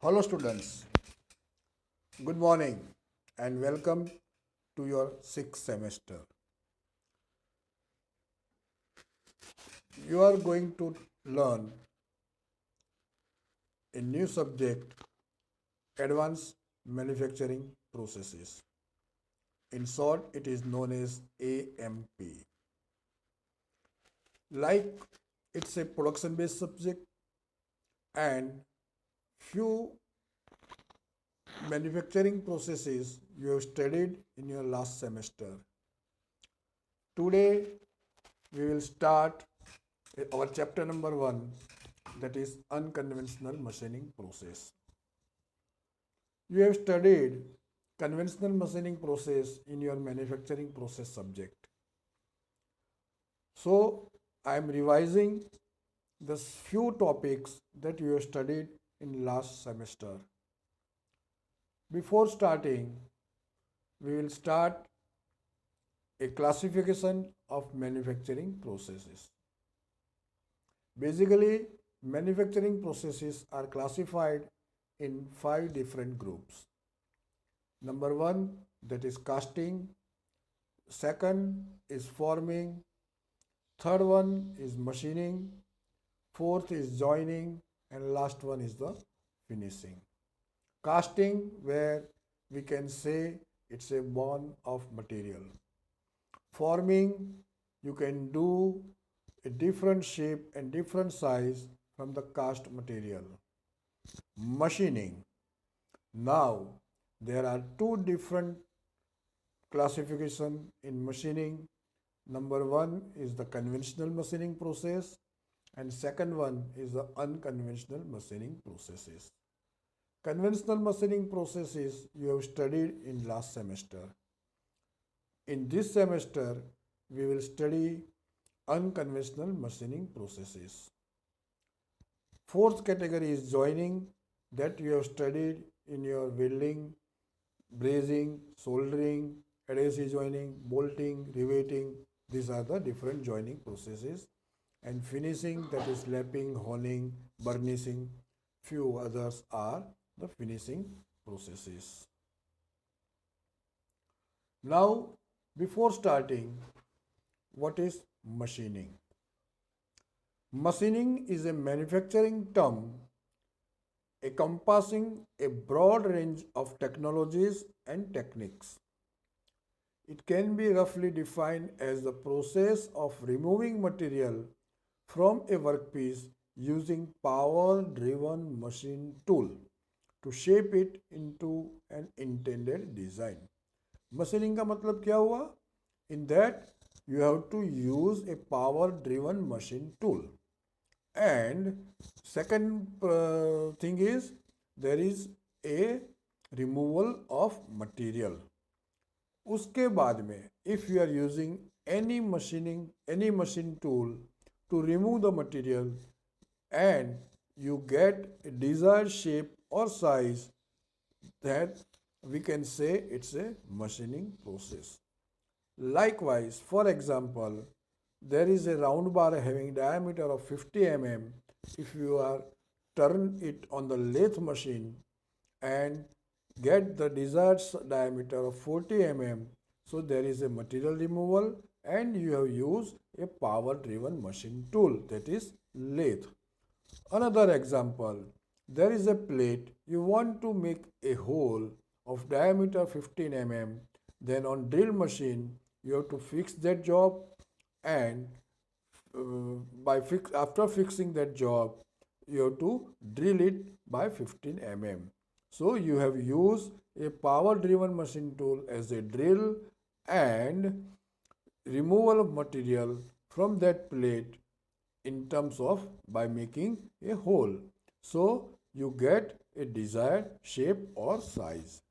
Hello students, good morning and welcome to your sixth semester. You are going to learn a new subject, Advanced Manufacturing Processes. In short, it is known as AMP. Like it's a production based subject and few manufacturing processes you have studied in your last semester. Today we will start our chapter number 1, that is unconventional machining process. You have studied conventional machining process in your manufacturing process subject. So I am revising the few topics that you have studied in last semester. Before starting, we will start a classification of manufacturing processes. Basically, manufacturing processes are classified in 5 different groups. Number 1, that is casting. Second is forming. Third one is machining. Fourth is joining. And last one is the finishing. Casting, where we can say it's a bond of material. Forming, you can do a different shape and different size from the cast material. Machining. Now, there are two different classification in machining. Number 1 is the conventional machining process and second one is the unconventional machining processes. Conventional machining processes you have studied in last semester. In this semester, we will study unconventional machining processes. Fourth category is joining, that you have studied in your welding, brazing, soldering, adhesive joining, bolting, riveting. These are the different joining processes. And finishing, that is lapping, honing, burnishing. Few others are the finishing processes. Now, before starting, what is machining? Machining is a manufacturing term encompassing a broad range of technologies and techniques. It can be roughly defined as the process of removing material from a workpiece using power-driven machine tool to shape it into an intended design. Machining का मतलब क्या हुआ? In that you have to use a power-driven machine tool. And second thing is there is a removal of material. उसके बाद में if you are using any machine tool to remove the material and you get a desired shape or size, that we can say it's a machining process. Likewise, for example, there is a round bar having diameter of 50 mm. If you are turn it on the lathe machine and get the desired diameter of 40 mm, so there is a material removal and you have used a power driven machine tool, that is lathe. Another example, there is a plate, you want to make a hole of diameter 15 mm, then on drill machine you have to fix that job, and after fixing that job you have to drill it by 15 mm. So you have used a power driven machine tool as a drill and removal of material from that plate in terms of by making a hole. So you get a desired shape or size.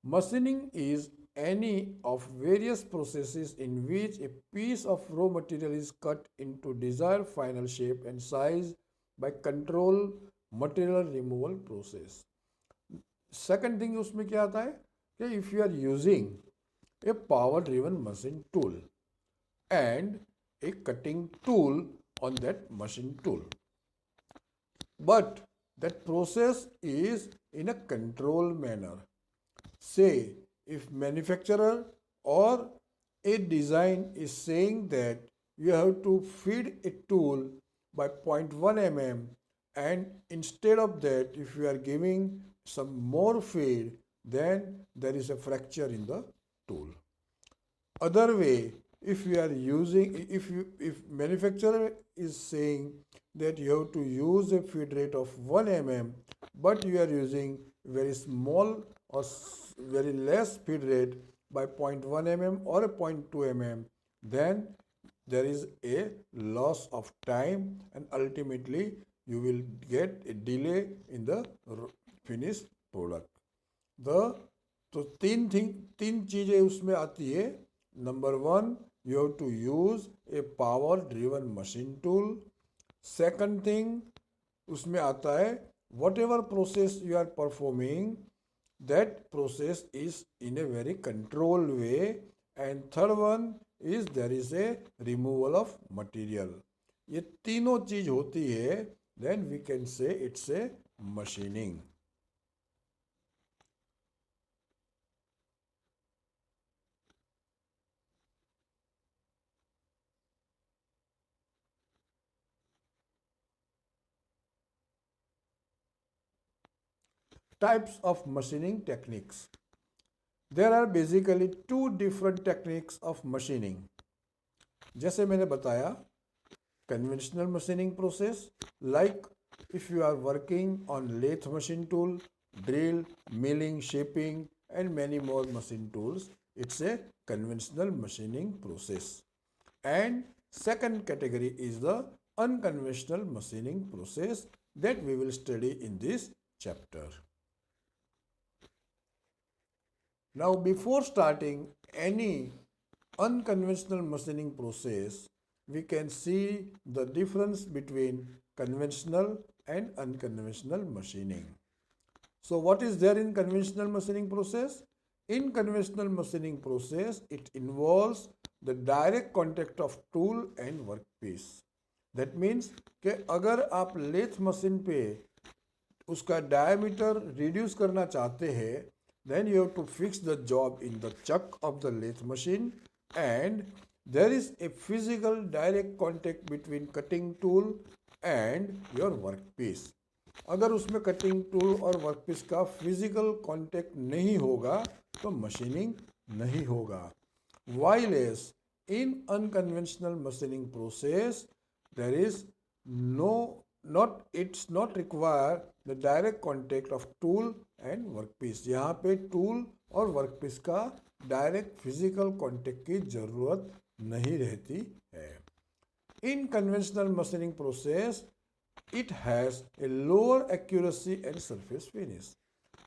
Machining is any of various processes in which a piece of raw material is cut into desired final shape and size by control material removal process. Second thing उसमें क्या आता है कि if you are using a power driven machine tool and a cutting tool on that machine tool, but That process is in a controlled manner. Say, if manufacturer or a design is saying that you have to feed a tool by zero point 0.1 mm, and instead of that if you are giving some more feed, then there is a fracture in the tool. Other way, if you are using, if manufacturer is saying that you have to use a feed rate of 1 mm, but you are using very small or very less feed rate by 0.1 mm or a 0.2 mm, then there is a loss of time and ultimately you will get a delay in the finished product. द तो तीन चीज़ें उसमें आती है. Number one, you have to use a power driven machine tool. Second thing उसमें आता है whatever process you are performing, that process is in a very controlled way. And third one is there is a removal of material. ये तीनों चीज होती है, then we can say it's a machining. Types of machining techniques. There are basically two different techniques of machining. जैसे मैंने बताया, conventional machining process, like if you are working on lathe machine tool, drill, milling, shaping, and many more machine tools, it's a conventional machining process. And second category is the unconventional machining process that we will study in this chapter. Now, before starting any unconventional machining process, we can see the difference between conventional and unconventional machining. So, what is there in conventional machining process? In conventional machining process, it involves the direct contact of tool and workpiece. That means कि अगर आप lathe machine पे उसका diameter reduce करना चाहते हैं, then you have to fix the job in the chuck of the lathe machine, and there is a physical direct contact between cutting tool and your workpiece. अगर उसमें cutting tool और workpiece का physical contact नहीं होगा तो machining नहीं होगा. While as in unconventional machining process, there is it's not require the direct contact of tool and workpiece. यहाँ पे टूल और वर्कपीस का डायरेक्ट फिजिकल कांटेक्ट की जरूरत नहीं रहती है. In conventional machining process, it has a lower accuracy and surface finish.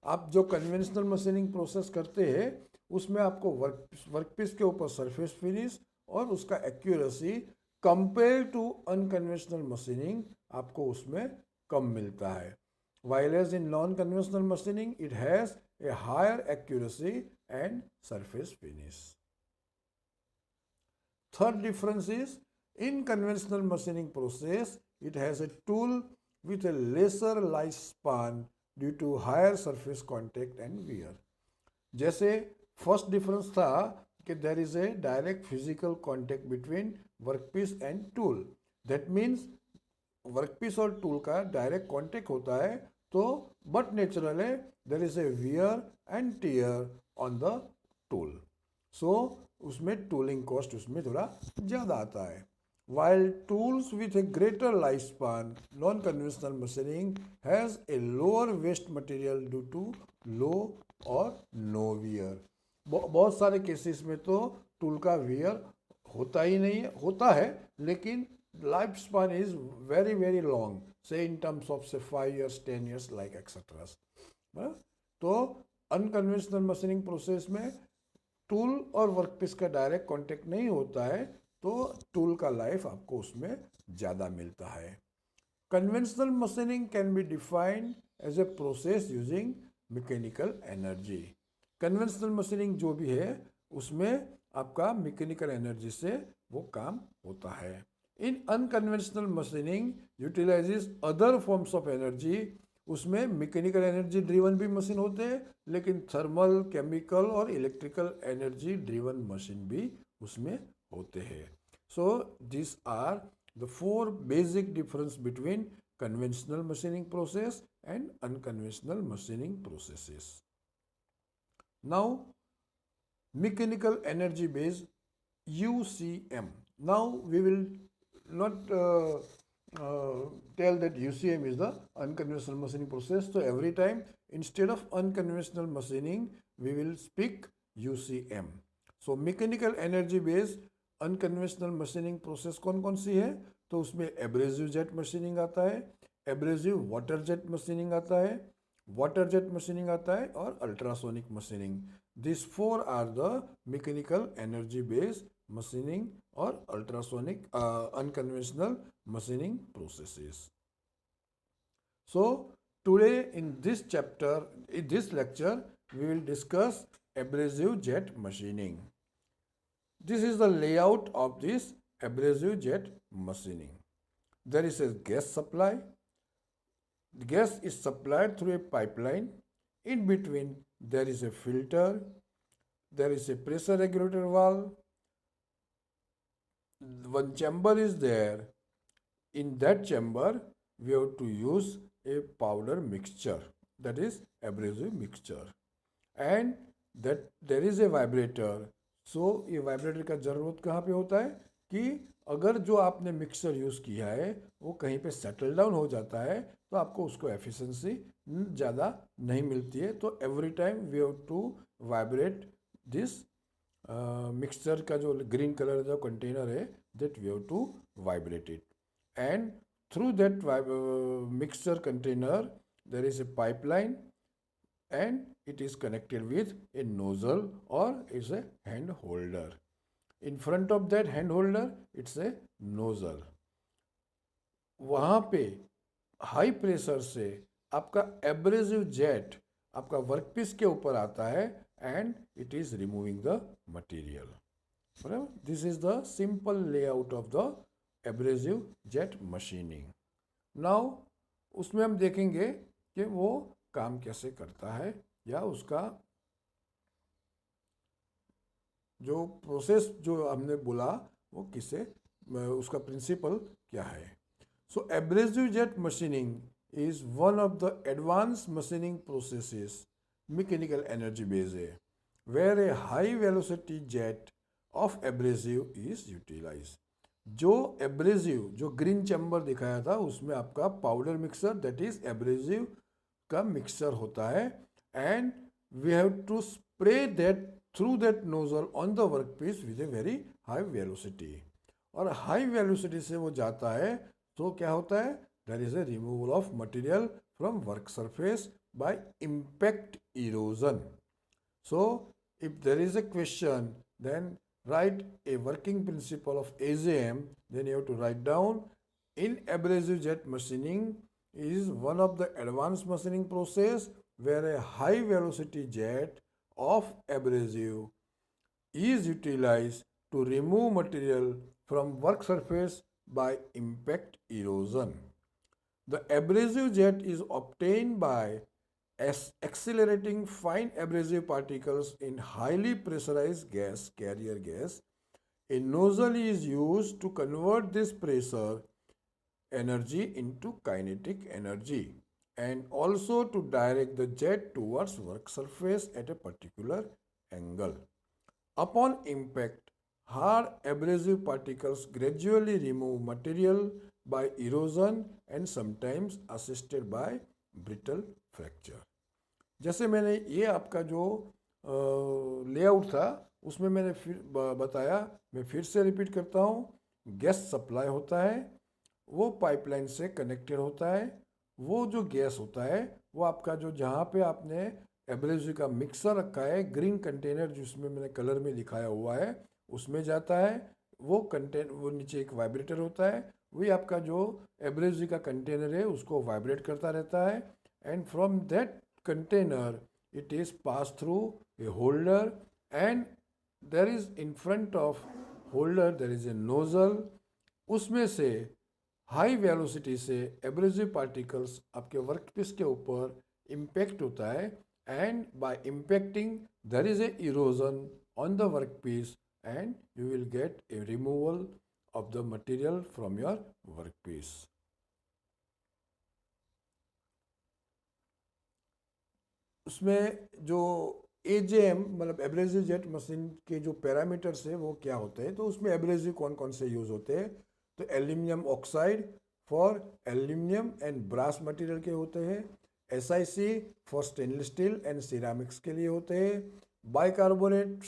आप जो कन्वेंशनल मशीनिंग प्रोसेस करते हैं उसमें आपको वर्कपीस के ऊपर सरफेस फिनिश और उसका accuracy compare to unconventional machining आपको उसमें कम मिलता है. While as in non-conventional machining, it has a higher accuracy and surface finish. Third difference is, in conventional machining process, it has a tool with a lesser lifespan due to higher surface contact and wear. जैसे first difference था कि there is a direct physical contact between workpiece and tool. That means workpiece और tool का direct contact होता है, तो but natural है there is a wear and tear on the tool. So उसमें टूलिंग कॉस्ट उसमें थोड़ा ज़्यादा आता है. While tools with a greater lifespan, non-conventional machining has a lower waste material due to low or no wear. बहुत सारे cases में तो टूल का वियर होता ही नहीं है, होता है लेकिन life span is very very long, से इन टर्म्स ऑफ से 5 years 10 years लाइक एक्सेट्रा. तो अनकन्वेंशनल मशीनिंग प्रोसेस में टूल और वर्कपीस का डायरेक्ट कांटेक्ट नहीं होता है, तो टूल का लाइफ आपको उसमें ज़्यादा मिलता है. Conventional machining can be defined as a process using mechanical energy. Conventional machining जो भी है उसमें आपका मैकेनिकल एनर्जी से वो काम होता है. In unconventional machining utilises other forms of energy उसमें मैकेनिकल एनर्जी ड्रिवन भी मशीन होते हैं, लेकिन थर्मल, केमिकल और इलेक्ट्रिकल एनर्जी ड्रिवन मशीन भी उसमें होते हैं. So this are the four basic difference between conventional machining process and unconventional machining processes. Now, mechanical energy based UCM. Now we will not tell that UCM is the unconventional machining process. So every time instead of unconventional machining we will speak UCM. So mechanical energy based unconventional machining process कौन कौन सी है? तो उसमें abrasive jet machining आता है, abrasive water jet machining आता है, water jet machining आता है और ultrasonic machining. This four are the mechanical energy based machining और ultrasonic unconventional machining processes. So today in this chapter, in this lecture, we will discuss abrasive jet machining. This is the layout of this abrasive jet machining. There is a gas supply. The gas is supplied through a pipeline. In between, there is a filter. There is a pressure regulator valve. One chamber is there. In that chamber, we have to use a powder mixture, that is abrasive mixture, and that there is a vibrator. सो ये vibrator का ज़रूरत कहाँ पे होता है कि अगर जो आपने मिक्सर यूज़ किया है वो कहीं पे सेटल डाउन हो जाता है तो आपको उसको एफिशिएंसी ज़्यादा नहीं मिलती है. तो every time we have to vibrate this mixture का जो ग्रीन कलर का कंटेनर है, that we have to vibrate it. And through that mixture container there is a pipeline and it is connected with a nozzle or it's a hand holder. In front of that hand holder, it's a nozzle. वहाँ पे high pressure से आपका abrasive jet आपका workpiece के ऊपर आता है and it is removing the material. बराबर, this is the simple layout of the abrasive jet machining. Now उसमें हम देखेंगे कि वो काम कैसे करता है या उसका जो प्रोसेस जो हमने बोला वो किसे, उसका प्रिंसिपल क्या है. So abrasive jet machining is one of the advance machining processes mechanical energy based है, where a high velocity jet of abrasive is utilise. जो एब्रेसिव जो ग्रीन चैम्बर दिखाया था उसमें आपका powder mixer that is abrasive का mixer होता है and we have to spray that through that nozzle on the workpiece with a very high velocity. और हाई वेलोसिटी से वो जाता है तो क्या होता है, there is a removal of material from work surface by impact erosion. So if there is a question then write a working principle of AJM, then you have to write down in abrasive jet machining is one of the advanced machining process where a high velocity jet of abrasive is utilized to remove material from work surface by impact erosion. The abrasive jet is obtained by accelerating fine abrasive particles in highly pressurized gas, carrier gas. A nozzle is used to convert this pressure energy into kinetic energy and also to direct the jet towards work surface at a particular angle. Upon impact, hard abrasive particles gradually remove material by erosion and sometimes assisted by brittle fracture. जैसे मैंने ये आपका जो layout था उसमें मैंने फिर बताया, मैं फिर से रिपीट करता हूँ. गैस सप्लाई होता है, वो पाइपलाइन से कनेक्टेड होता है. वो जो गैस होता है वो आपका जो जहाँ पे आपने एब्रेसिव का मिक्सर रखा है, ग्रीन कंटेनर जिसमें मैंने कलर में दिखाया हुआ है, उसमें जाता है. वो नीचे एक वाइब्रेटर होता है, वही आपका जो एब्रेसिव का कंटेनर है उसको वाइब्रेट करता रहता है. And from that container it is passed through a holder and there is in front of holder there is a nozzle. उसमें से हाई वेलोसिटी से एब्रेसिव पार्टिकल्स आपके वर्कपीस के ऊपर इम्पैक्ट होता है, and by impacting there is a erosion on the workpiece and you will get a removal of the material from your workpiece. उसमें जो AJM मतलब एब्रेसिव जेट मशीन के जो पैरामीटर्स है वो क्या होते हैं, तो उसमें एब्रेसिव कौन कौन से यूज़ होते हैं, तो aluminium oxide for aluminium and brass material के होते हैं, SiC for stainless steel and ceramics के लिए होते हैं, bicarbonate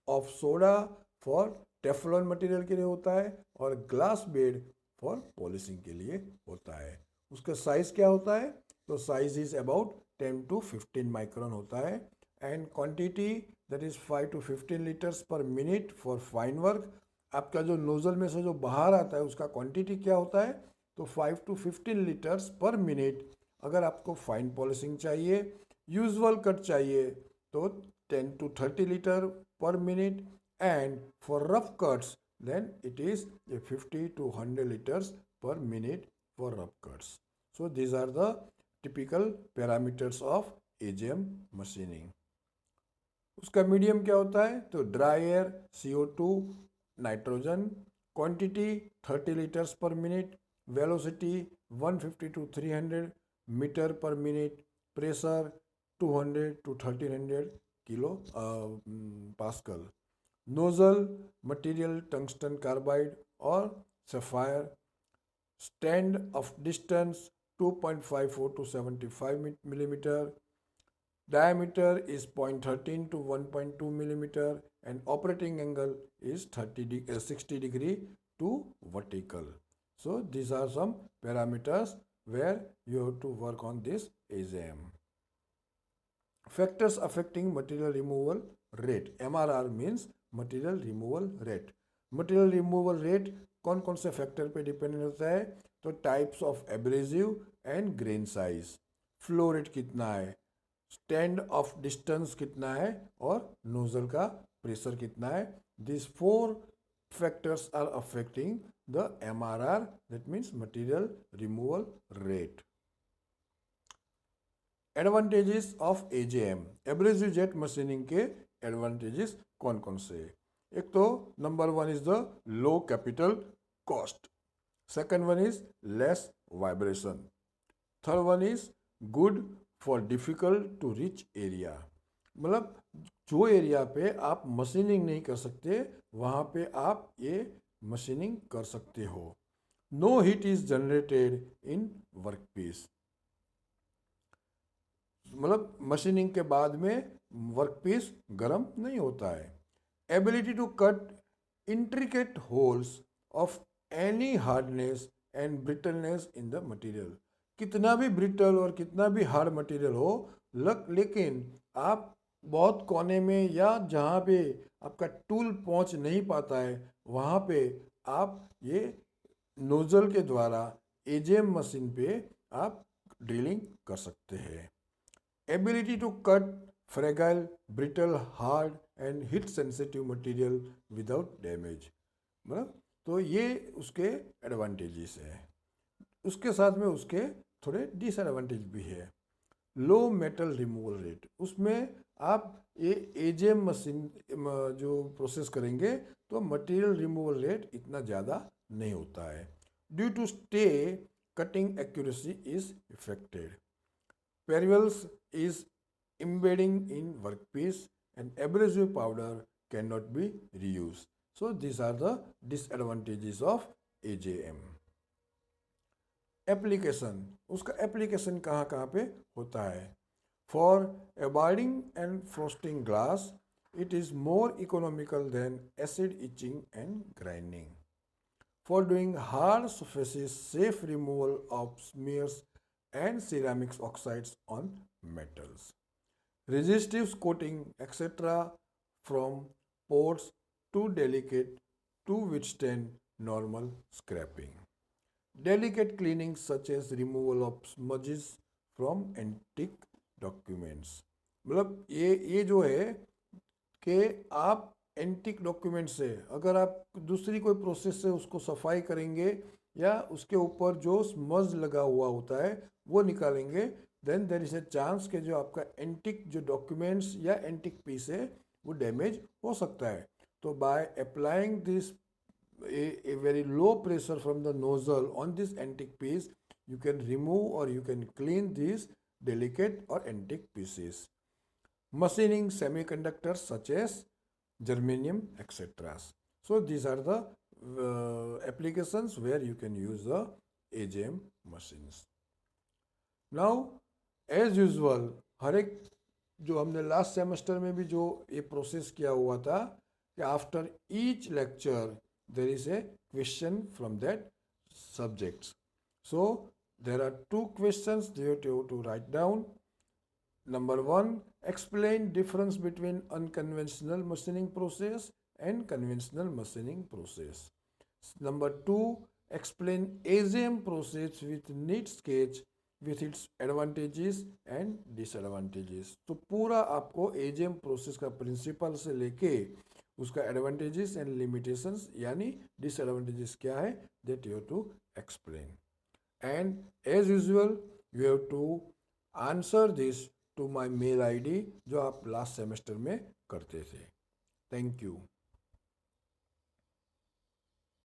of soda for Teflon material के लिए होता है, और ग्लास बेड फॉर पॉलिशिंग के लिए होता है। उसका साइज क्या होता है, तो size is about 10 to 15 micron होता है, and quantity that is 5 to 15 litres per minute for fine work. आपका जो नोजल में से जो बाहर आता है उसका क्वांटिटी क्या होता है, तो 5 to 15 लीटर्स पर मिनट। अगर आपको फाइन पॉलिशिंग चाहिए, यूजुअल कट चाहिए, तो 10 to 30 लीटर पर minute, and for rough cuts then it is a 50 to 100 liters per minute for rough cuts. So these are the typical parameters of AJM machining. उसका medium क्या होता है, तो dry air, CO2, nitrogen, quantity 30 litres per minute, velocity 150 to 300 metre per minute, pressure 200 to 1300 kilo pascal, nozzle material tungsten carbide और sapphire, stand off distance 2.54 to 75 millimeter, diameter is 0.13 to 1.2 millimeter, and operating angle is 60 degree to vertical. So these are some parameters where you have to work on this AJM. Factors affecting material removal rate, MRR means material removal rate. Material removal rate कौन कौन से factor पे dependent होता है, तो types of abrasive and grain size, flow rate कितना है, stand off distance कितना है, और नोजल का प्रेशर कितना है। This 4 factors are affecting the MRR, that means material removal rate. Advantages of AJM, abrasive jet machining के एडवांटेजेस कौन कौन से, एक तो number 1 is the low capital cost, second one is less vibration, third one is good for difficult to reach area, मतलब जो area पे आप मशीनिंग नहीं कर सकते वहाँ पे आप ये मशीनिंग कर सकते हो। No heat is generated in workpiece, मतलब मशीनिंग के बाद में वर्कपीस गर्म नहीं होता है। Ability to cut intricate holes of any hardness and brittleness in the material, कितना भी ब्रिटल और कितना भी हार्ड मटेरियल हो, लेकिन आप बहुत कोने में या जहाँ पे आपका टूल पहुँच नहीं पाता है वहाँ पे आप ये नोजल के द्वारा AJM मशीन पे आप ड्रिलिंग कर सकते हैं। Ability to cut fragile, brittle, hard and heat sensitive material without damage, मतलब तो ये उसके एडवांटेजेस है। उसके साथ में उसके थोड़े डिसएडवांटेज भी है। लो मेटल रिमूवल रेट, उसमें आप ये AJM मशीन जो प्रोसेस करेंगे तो मटेरियल रिमूवल रेट इतना ज़्यादा नहीं होता है। Due to stay cutting accuracy is affected, perils is embedding in workpiece, and abrasive powder cannot be reused. So these are the disadvantages of AJM. Application, उसका application कहाँ कहाँ पे होता है, for abiding and frosting glass it is more economical than acid etching and grinding. For doing hard surfaces, safe removal of smears and ceramics oxides on metals, resistive coating etc. from ports too delicate to withstand normal scraping, delicate cleaning such as removal of smudges from antique documents, मतलब ये जो है कि आप antique document से अगर आप दूसरी कोई प्रोसेस से उसको सफाई करेंगे या उसके ऊपर जो स्मज लगा हुआ होता है वो निकालेंगे, then there is a chance कि जो आपका एंटिक जो डॉक्यूमेंट्स या एंटिक पीस है वो डैमेज हो सकता है. तो by applying this a very low pressure from the nozzle on this antique piece, you can remove or you can clean these delicate or antique pieces. Machining semiconductors such as germanium, etc. So these are the applications where you can use the AGM machines. Now, as usual, हर एक जो हमने last semester में भी जो ये process किया हुआ था कि after each lecture there is a question from that subjects. So there are two questions that you have to write down. Number one, explain difference between unconventional machining process and conventional machining process. Number two, explain ASM process with neat sketch with its advantages and disadvantages. तो पूरा आपको AGM process का principal से लेके उसका advantages and limitations यानी disadvantages क्या है that you have to explain. And as usual you have to answer this to my mail ID जो आप लास्ट सेमेस्टर में करते थे. Thank you.